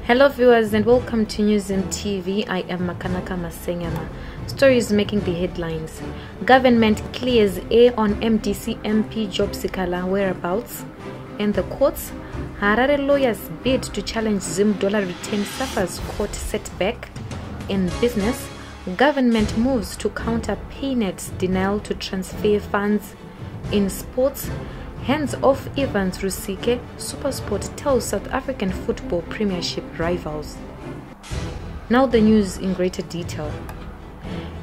Hello viewers and welcome to News in TV. I am Makanaka Masenyama. Stories making the headlines. Government clears air on MDC MP Job Sikhala whereabouts. And the courts, Harare lawyers bid to challenge Zim dollar return suffers court setback. In business, government moves to counter PayNet's denial to transfer funds. In sports, hands-off Evans Rusike, Supersport tells South African football premiership rivals. Now the news in greater detail.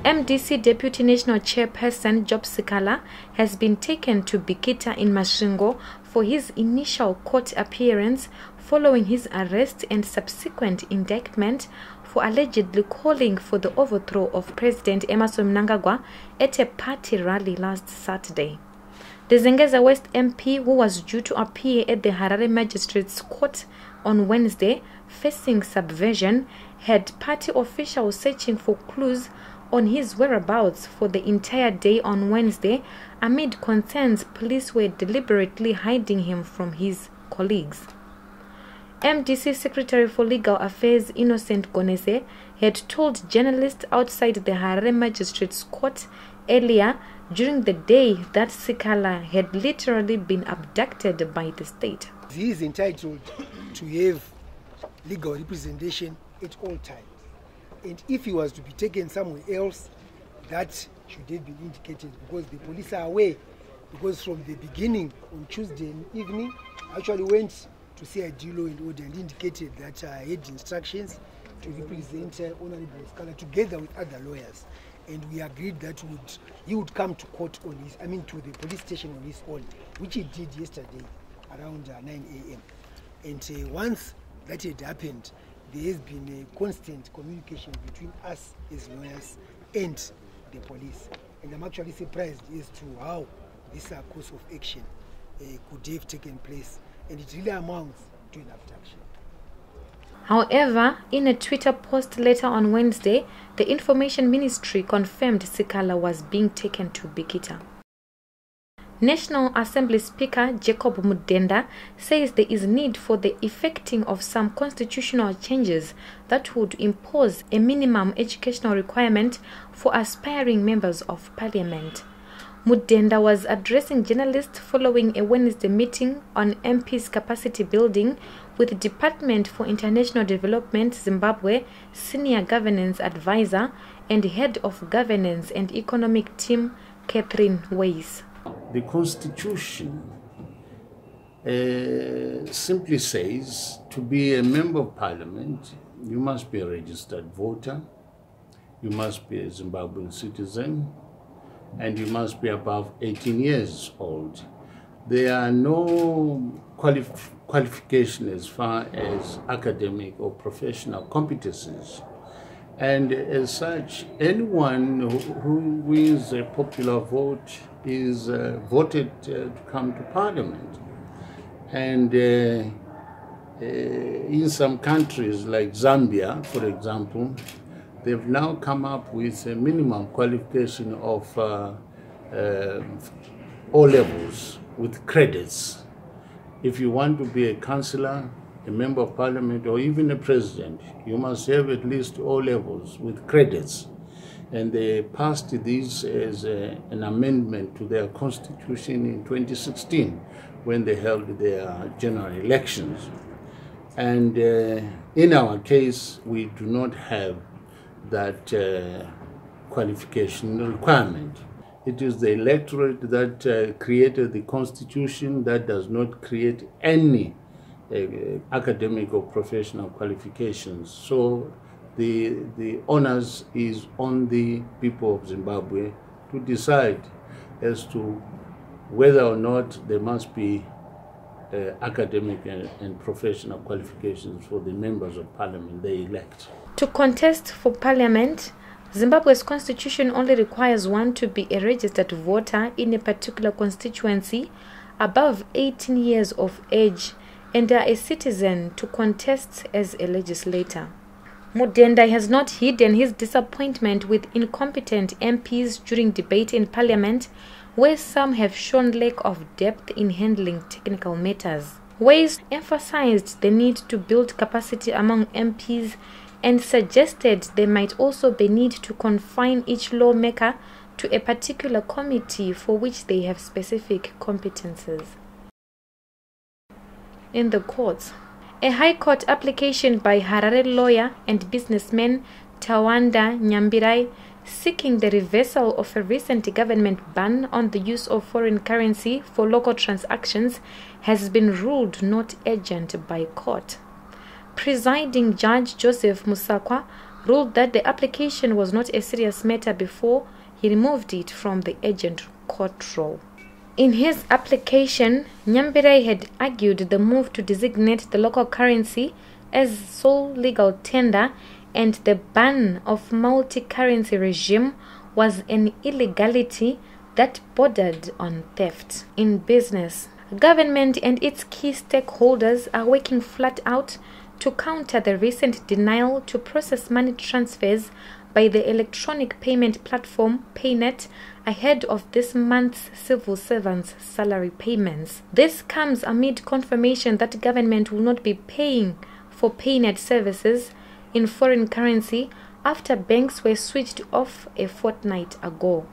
MDC Deputy National Chairperson Job Sikhala has been taken to Bikita in Masvingo for his initial court appearance following his arrest and subsequent indictment for allegedly calling for the overthrow of President Emmerson Mnangagwa at a party rally last Saturday. The Zengeza West MP, who was due to appear at the Harare Magistrates Court on Wednesday, facing subversion, had party officials searching for clues on his whereabouts for the entire day on Wednesday, amid concerns police were deliberately hiding him from his colleagues. MDC Secretary for Legal Affairs Innocent Gonese had told journalists outside the Harare Magistrates Court earlier during the day that Sikhala had literally been abducted by the state. He is entitled to have legal representation at all times. And if he was to be taken somewhere else, that should have been indicated, because the police are aware. Because from the beginning, on Tuesday evening, I actually went to see a law and order and indicated that I had instructions to represent Honorable Sikhala together with other lawyers. And we agreed that he would come to court on his, to the police station on his own, which he did yesterday around 9 a.m. And once that had happened, there has been a constant communication between us as lawyers and the police. And I'm actually surprised as to how this course of action could have taken place. And it really amounts to an abduction. However, in a Twitter post later on Wednesday, the Information Ministry confirmed Sikhala was being taken to Bikita. National Assembly Speaker Jacob Mudenda says there is need for the effecting of some constitutional changes that would impose a minimum educational requirement for aspiring members of parliament. Mudenda was addressing journalists following a Wednesday meeting on MP's capacity building with Department for International Development Zimbabwe Senior Governance Advisor and Head of Governance and Economic Team Catherine Weiss. The Constitution simply says to be a member of Parliament, you must be a registered voter, you must be a Zimbabwean citizen, and you must be above 18 years old. There are no qualifications as far as academic or professional competencies. And as such, anyone who wins a popular vote is voted to come to Parliament. And in some countries like Zambia, for example, they've now come up with a minimum qualification of O levels with credits. If you want to be a councillor, a member of parliament, or even a president, you must have at least O levels with credits. And they passed this as an amendment to their constitution in 2016 when they held their general elections. And in our case, we do not have that qualification requirement. It is the electorate that created the constitution that does not create any academic or professional qualifications. So the onus is on the people of Zimbabwe to decide as to whether or not there must be academic and professional qualifications for the members of parliament they elect. To contest for parliament, Zimbabwe's constitution only requires one to be a registered voter in a particular constituency, above 18 years of age, and are a citizen to contest as a legislator. Mudenda has not hidden his disappointment with incompetent MPs during debate in parliament, where some have shown lack of depth in handling technical matters. Ways emphasized the need to build capacity among MPs and suggested there might also be need to confine each lawmaker to a particular committee for which they have specific competences. In the courts, a High Court application by Harare lawyer and businessman Tawanda Nyambirai seeking the reversal of a recent government ban on the use of foreign currency for local transactions has been ruled not urgent by court. Presiding Judge Joseph Musakwa ruled that the application was not a serious matter before he removed it from the urgent court roll. In his application, Nyambirai had argued the move to designate the local currency as sole legal tender and the ban of multi-currency regime was an illegality that bordered on theft. In business, government and its key stakeholders are working flat out to counter the recent denial to process money transfers by the electronic payment platform PayNet ahead of this month's civil servants' salary payments. This comes amid confirmation that government will not be paying for PayNet services in foreign currency after banks were switched off a fortnight ago.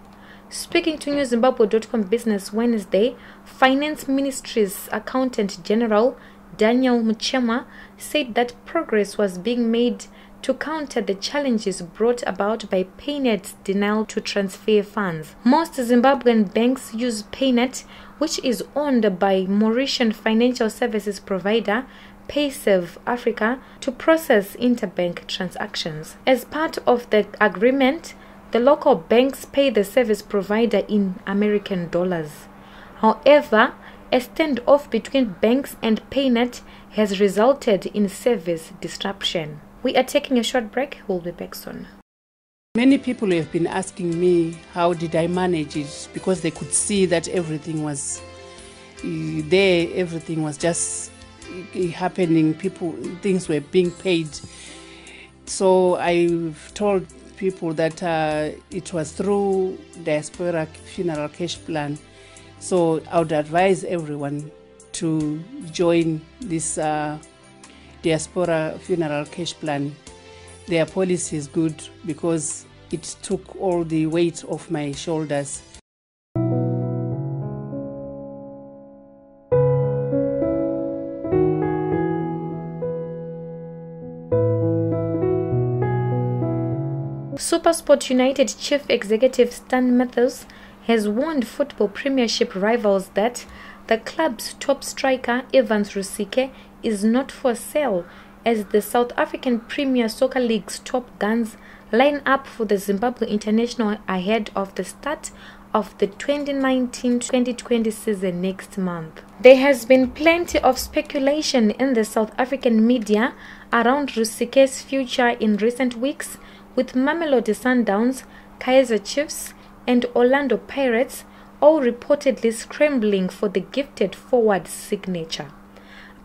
Speaking to NewZimbabwe.com Business Wednesday, Finance Ministry's Accountant General Daniel Muchema said that progress was being made to counter the challenges brought about by PayNet's denial to transfer funds. Most Zimbabwean banks use PayNet, which is owned by Mauritian financial services provider PayServe Africa, to process interbank transactions. As part of the agreement, the local banks pay the service provider in American dollars. However, a standoff between banks and PayNet has resulted in service disruption. We are taking a short break. We'll be back soon. Many people have been asking me how did I manage it, because they could see that everything was there, everything was just happening, things were being paid. So I've told people that it was through Diaspora funeral cash plan. So I would advise everyone to join this Diaspora funeral cash plan. Their policy is good because it took all the weight off my shoulders. SuperSport United Chief Executive Stan Matthews has warned football premiership rivals that the club's top striker Evans Rusike is not for sale as the South African Premier Soccer League's top guns line up for the Zimbabwe International ahead of the start of the 2019-2020 season next month. There has been plenty of speculation in the South African media around Rusike's future in recent weeks, with Mamelodi Sundowns, Kaizer Chiefs and Orlando Pirates all reportedly scrambling for the gifted forward's signature.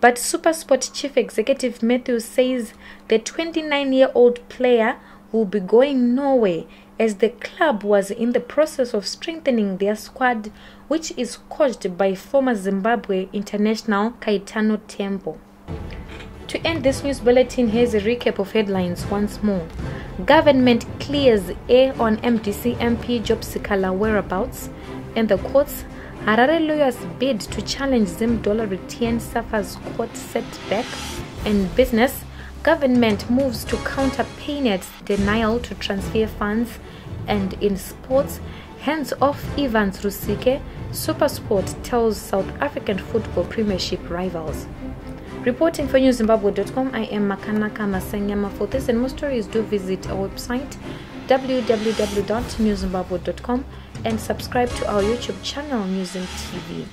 But SuperSport Chief Executive Matthews says the 29-year-old player will be going nowhere as the club was in the process of strengthening their squad, which is coached by former Zimbabwe international Caetano Tembo. To end this news bulletin, here's a recap of headlines once more. Government clears air on MDC MP Sikhala whereabouts. In the courts, Harare lawyers bid to challenge Zim dollar return suffers court setback. In business, government moves to counter PayNet's denial to transfer funds. And in sports, hands off Evans Rusike, SuperSport tells South African football premiership rivals. Reporting for NewZimbabwe.com, I am Makanaka Masenyama. For this and more stories, do visit our website www.newzimbabwe.com and subscribe to our YouTube channel, NewZim TV.